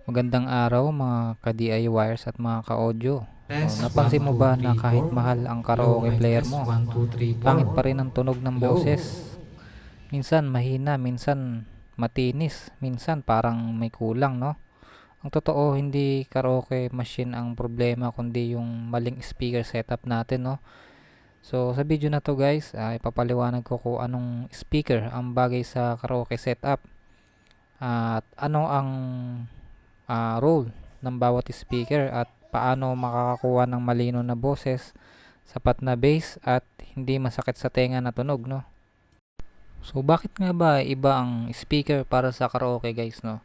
Magandang araw mga ka-DIYers at mga ka-audio. Test, Napansin 1, mo 2, ba na 3, kahit 4. mahal ang Hello, karaoke mic player test, mo, 1, 2, 3, pangit 4. pa rin ang tunog ng boses? Hello. Minsan mahina, minsan matinis, minsan parang may kulang, no? Ang totoo, hindi karaoke machine ang problema kundi yung maling speaker setup natin, no? So sa video na to guys, ipapaliwanag ko kung anong speaker ang bagay sa karaoke setup at ano ang role ng bawat speaker at paano makakakuha ng malino na boses, sapat na bass at hindi masakit sa tenga na tunog, no? So bakit nga ba iba ang speaker para sa karaoke guys, no?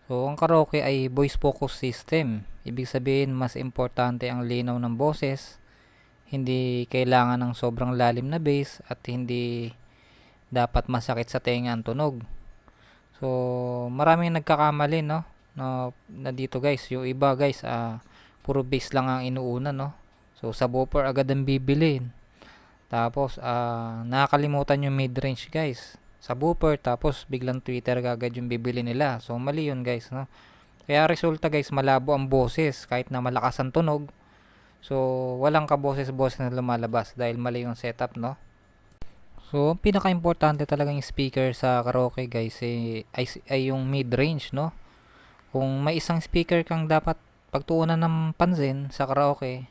So ang karaoke ay voice focus system. Ibig sabihin mas importante ang linaw ng boses, hindi kailangan ng sobrang lalim na bass at hindi dapat masakit sa tenga ang tunog. So maraming nagkakamali, no? Na dito guys, yung iba guys puro bass lang ang inuuna, no? So subwoofer agad ang bibilin. Tapos nakakalimutan yung mid-range guys. Subwoofer tapos biglang tweeter agad yung bibili nila. So mali yun guys, no? Kaya resulta guys, malabo ang boses kahit na malakas ang tunog. So walang kaboses-boses na lumalabas dahil mali yung setup, no? So ang pinaka-importante talagang speaker sa karaoke guys ay yung mid-range, no? Kung may isang speaker kang dapat pagtuunan ng pansin sa karaoke,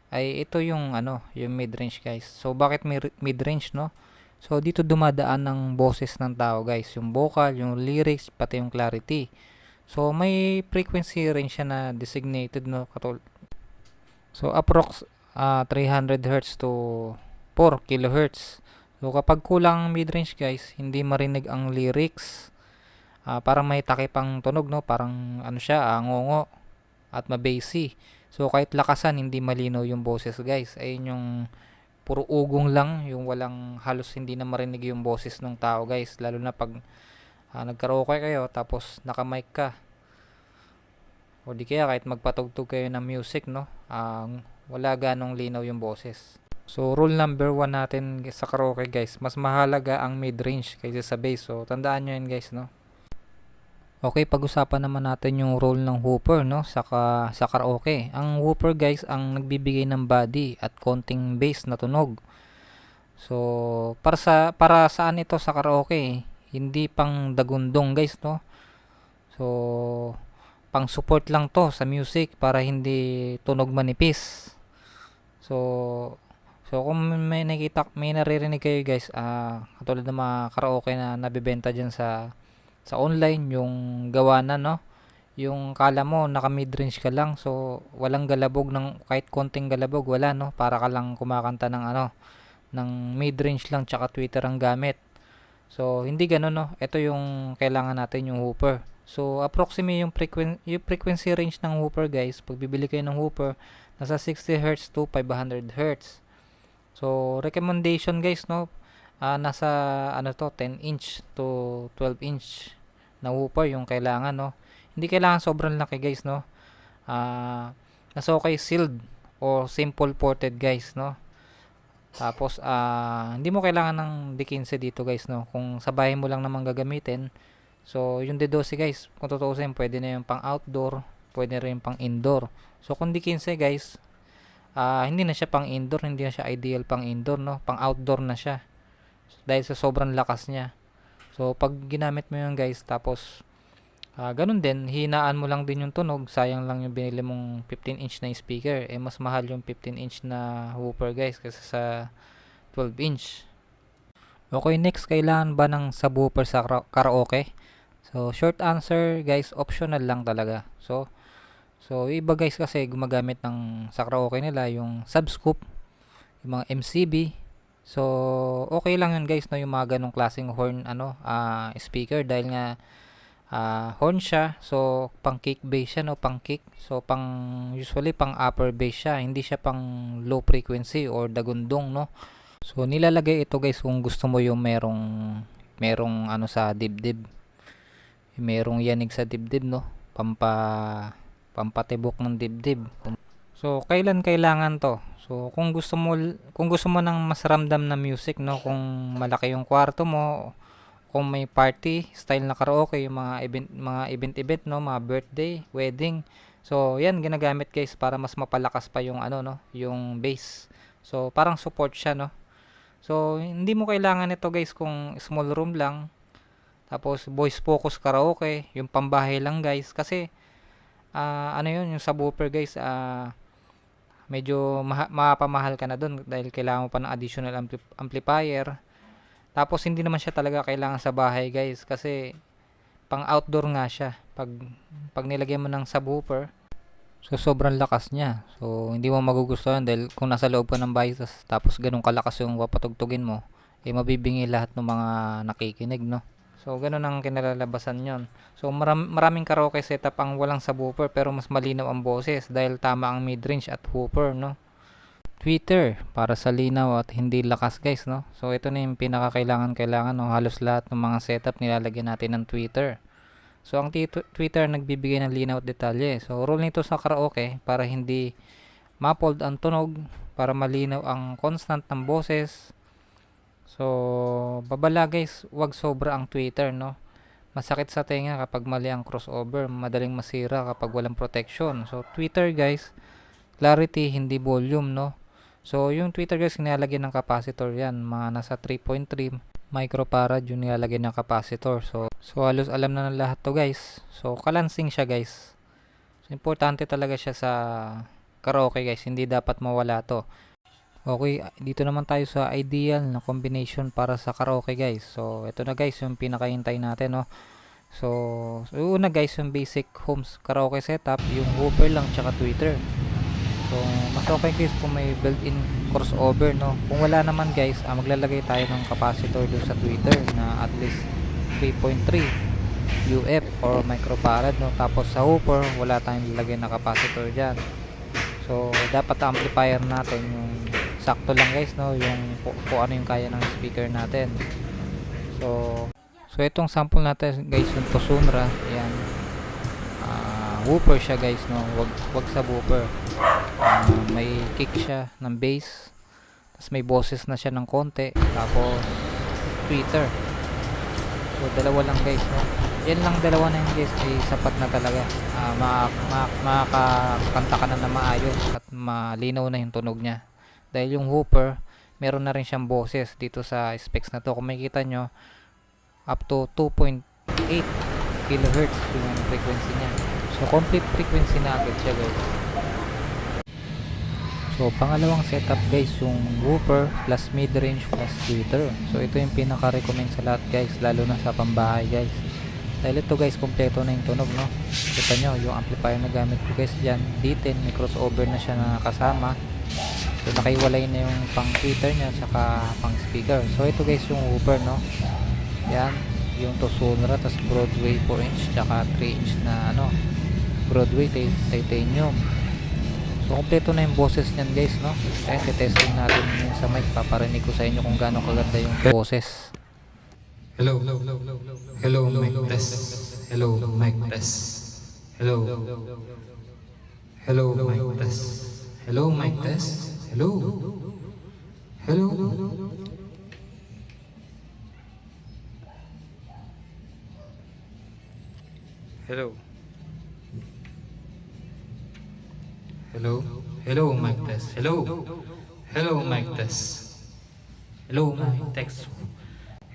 ay ito yung yung mid-range guys. So bakit mid-range, no? So dito dumadaan ng boses ng tao guys, yung vocal, yung lyrics, pati yung clarity. So may frequency range siya na designated, no? So approx 300 Hz to 4 kHz. So kapag kulang mid-range guys, hindi marinig ang lyrics. Parang may takip ang tunog, no? Parang ano siya, ngongo at mabassy. So kahit lakasan, hindi malinaw yung boses guys. Ayun yung puro ugong lang, yung walang halos hindi na marinig yung boses ng tao guys. Lalo na pag nagkaraoke kayo tapos naka-mic ka. O di kaya kahit magpatugtog kayo ng music, no? Wala ganong linaw yung boses. So rule number 1 natin sa karaoke guys, mas mahalaga ang mid-range kaysa sa bass. So tandaan nyo yan guys, no? Okay, pag-usapan naman natin yung role ng whooper, no, sa karaoke. Ang whooper guys ang nagbibigay ng body at konting bass na tunog. So para saan ito sa karaoke? Hindi pang dagundong guys, no. So pang support lang to sa music para hindi tunog manipis. So kung may naririnig kayo guys, katulad ng mga karaoke na nabebenta diyan sa online, yung gawa na, no, yung kala mo naka mid-range ka lang, so walang galabog, ng kahit konting galabog wala, no, para ka lang kumakanta ng ng mid-range lang tsaka tweeter ang gamit. So hindi ganoon, no, ito yung kailangan natin, yung whooper. So approximate yung frequency range ng whooper guys, pag bibili kayo ng whooper, nasa 60 Hz to 500 Hz. So recommendation guys, no, nasa 10 inch to 12 inch na whooper yung kailangan, no. Hindi kailangan sobrang laki guys, no. Nasa okay sealed o simple ported guys, no. Tapos hindi mo kailangan ng D15 dito guys, no. Kung sa bahay mo lang naman gagamitin, so yung D12 guys, kung tutuusin, pwede na yung pang outdoor, pwede rin pang indoor. So kung D15 guys, hindi na siya pang indoor, hindi na siya ideal pang indoor, no. Pang outdoor na siya dahil sa sobrang lakas niya. So pag ginamit mo yun guys, tapos ganun din, hinaan mo lang din yung tunog, sayang lang yung binili mong 15 inch na speaker. Mas mahal yung 15 inch na whooper guys kaysa sa 12 inch. Okay, next, kailangan ba ng subwoofer sa karaoke? So short answer guys, optional lang talaga. So iba guys kasi gumagamit ng sa karaoke nila yung subscoop, yung mga MCB. So okay lang yun guys, no, yung mga ganong klaseng horn speaker, dahil nga horn siya. So pang kick bass siya, no, pang kick. So usually pang upper bass siya, hindi siya pang low frequency or dagundong, no. So nilalagay ito guys kung gusto mo yung merong sa dibdib, merong yanig sa dibdib, no, pampatibok ng dibdib. So kailan kailangan to? So kung gusto mo ng mas ramdam na music, no, kung malaki yung kwarto mo, kung may party style na karaoke, yung mga event no, mga birthday, wedding. So yan ginagamit guys para mas mapalakas pa yung ano no, yung bass. So parang support siya no. So hindi mo kailangan ito guys kung small room lang. Tapos voice focus karaoke, yung pambahay lang guys kasi ano yun, yung subwoofer guys, medyo mapamahal ka na dun dahil kailangan mo pa ng additional amplifier. Tapos hindi naman siya talaga kailangan sa bahay guys kasi pang outdoor nga siya. Pag nilagyan mo ng subwoofer, so sobrang lakas niya. So hindi mo magugustuhan dahil kung nasa loob ka ng bahay tapos ganun kalakas yung papatugtugin mo, mabibingi lahat ng mga nakikinig no. So ganun ang kinalalabasan yon. So maraming karaoke setup ang walang subwoofer pero mas malinaw ang boses dahil tama ang mid-range at woofer no. Tweeter para sa linaw at hindi lakas guys no. So ito na yung pinakakailangan no. Halos lahat ng mga setup nilalagyan natin ng tweeter. So ang tweeter nagbibigay ng linaw at detalye. So role nito sa karaoke para hindi muffled ang tunog, para malinaw ang constant ng boses. So babala guys, wag sobra ang tweeter no. Masakit sa tenga kapag mali ang crossover, madaling masira kapag walang protection. So tweeter guys, clarity hindi volume no. So yung tweeter guys nilalagyan ng capacitor yan, mga nasa 3.3 microfarad yung nilalagyan ng capacitor. So halos alam na ng lahat to guys. So kalansing siya guys. So importante talaga siya sa karaoke guys, hindi dapat mawala to. Okay, dito naman tayo sa ideal na combination para sa karaoke guys. So ito na guys yung pinakahintay natin no. So una guys yung basic home karaoke setup, yung woofer lang tsaka tweeter. So mas okay guys kung may built-in crossover no. Kung wala naman guys, maglalagay tayo ng capacitor doon sa tweeter na at least 3.3 UF or microfarad no. Tapos sa woofer wala tayong lalagay na capacitor diyan. So dapat amplifier natin yung sakto lang guys no, yung kung ano yung kaya ng speaker natin. So itong sample natin guys yung Tosunra, yan. Woofer siya guys no, wag sa woofer. May kick siya ng bass, tapos may boses na siya ng konti, tapos tweeter. So dalawa lang guys no. Yan lang, dalawa na yung guys, ay sapat na talaga. Makakanta ka na maayos at malinaw na yung tunog niya. Dahil yung woofer, meron na rin siyang boses dito sa specs na to. Kung makikita nyo, up to 2.8 kHz yung frequency niya. So complete frequency na agad siya guys. So pangalawang setup guys, yung woofer plus mid-range plus tweeter. So ito yung pinaka-recommend sa lahat guys, lalo na sa pambahay guys. Dahil ito guys, kompleto na yung tunog no. Kita nyo, yung amplifier na gamit ko guys dyan, D10, may crossover na siya na kasama. So nakaiwalay na yung pang tweeter nya saka pang speaker. So ito guys yung woofer no. Yan, yung Tosunra, tas Broadway 4-inch tsaka 3-inch na ano, Broadway titanium. So kompleto na yung boses nyan guys no. Kaya testing natin yung sa mic, paparinig ko sa inyo kung gaano kaganda yung boses. Hello, hello, mic test. Hello, mic test. Hello, hello, mic test. Hello, mic test. Hello, hello. Hello. Hello, hello, mic test. Hello, hello, mic test. Hello, mic test.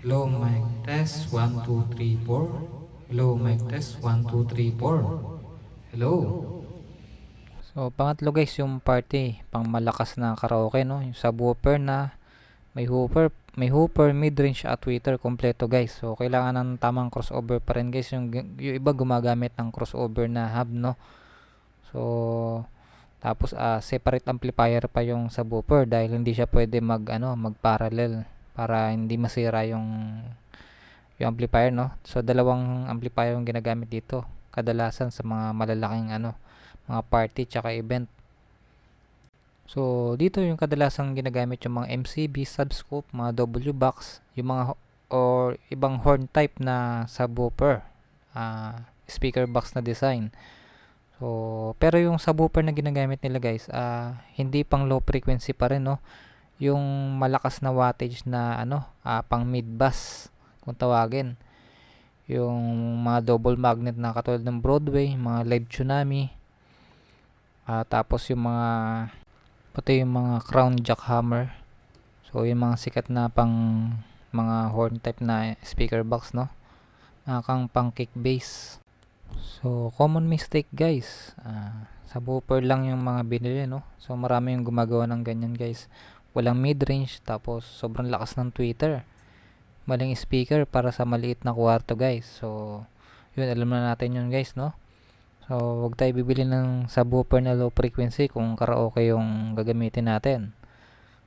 Hello, mic test. 1, 2, 3, 4. Hello, mic test. 1, 2, 3, 4. Hello. So pangatlo guys yung party, pang malakas na karaoke no, yung subwoofer na may hooper, mid-range at tweeter, kompleto guys. So kailangan ng tamang crossover pa rin guys. Yung iba gumagamit ng crossover na hub no. So tapos separate amplifier pa yung subwoofer dahil hindi siya pwede mag-parallel para hindi masira yung amplifier no. So dalawang amplifier yung ginagamit dito kadalasan sa mga malalaking mga party tsaka event. So dito yung kadalasang ginagamit yung mga MCB, subscope, mga W box, yung mga or ibang horn type na subwoofer, speaker box na design. So pero yung subwoofer na ginagamit nila guys, hindi pang low frequency pa rin no. Yung malakas na wattage na pang mid bass. kung tawagin. Yung mga double magnet na katulad ng Broadway, mga live tsunami, tapos yung mga pati yung mga crown jackhammer. So yung mga sikat na pang mga horn type na speaker box, no, kang pang kick bass. So common mistake guys, sa woofer lang yung mga binili, no. So marami yung gumagawa ng ganyan guys, walang mid range tapos sobrang lakas ng tweeter, maling speaker para sa maliit na kwarto guys. So yun, alam na natin yun guys, no. So wag tayo bibili ng subwoofer na low frequency kung karaoke yung gagamitin natin.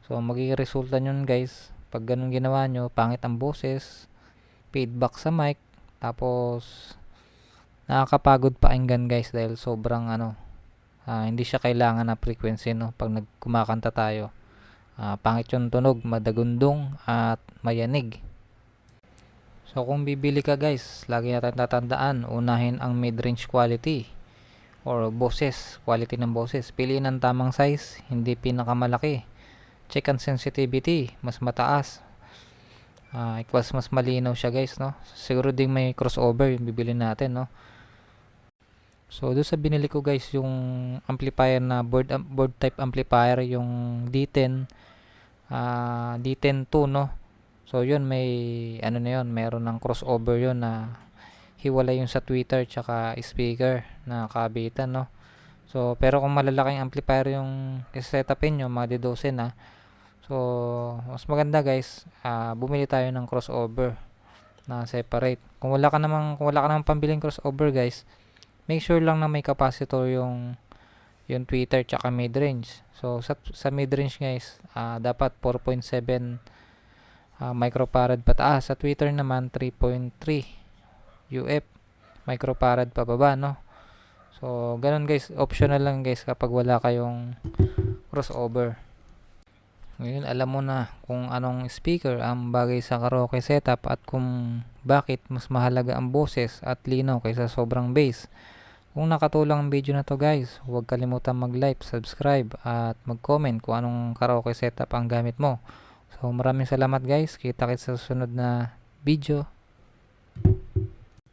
So magiging resulta nyon guys, pag ganun ginawa nyo, pangit ang boses, feedback sa mic, tapos nakakapagod pakinggan guys dahil sobrang hindi siya kailangan na frequency, no, pag nagkumakanta tayo. Pangit yung tunog, madagundong at mayanig. So kung bibili ka guys, lagi natin tatandaan, unahin ang mid-range quality or boses, quality ng boses. Piliin ang tamang size, hindi pinakamalaki. Check ang sensitivity, mas mataas. Equals mas malinaw siya guys, no. Siguro ding may crossover yung bibili natin, no. So doon sa binili ko guys, yung amplifier na board type amplifier, yung D10 D10 2, no. So yun, may na yun, meron ng crossover yun na hiwalay yung sa tweeter tsaka speaker na kabitan, no. So pero kung malalaking amplifier yung setupin nyo, mga D12 na, so mas maganda guys, bumili tayo ng crossover na separate. Kung wala ka namang pambiling crossover guys, make sure lang na may capacitor yung tweeter tsaka mid range. So sa mid range guys, dapat 4.7 microfarad pataas. Sa tweeter naman 3.3 UF microfarad pababa, no. So ganun guys, optional lang guys kapag wala kayong crossover. Ngayon alam mo na kung anong speaker ang bagay sa karaoke setup at kung bakit mas mahalaga ang boses at linaw kaysa sobrang bass. Kung nakatulong ang video na to guys, huwag kalimutan mag-like, subscribe at mag-comment kung anong karaoke setup ang gamit mo. So maraming salamat guys, kita-kits sa susunod na video.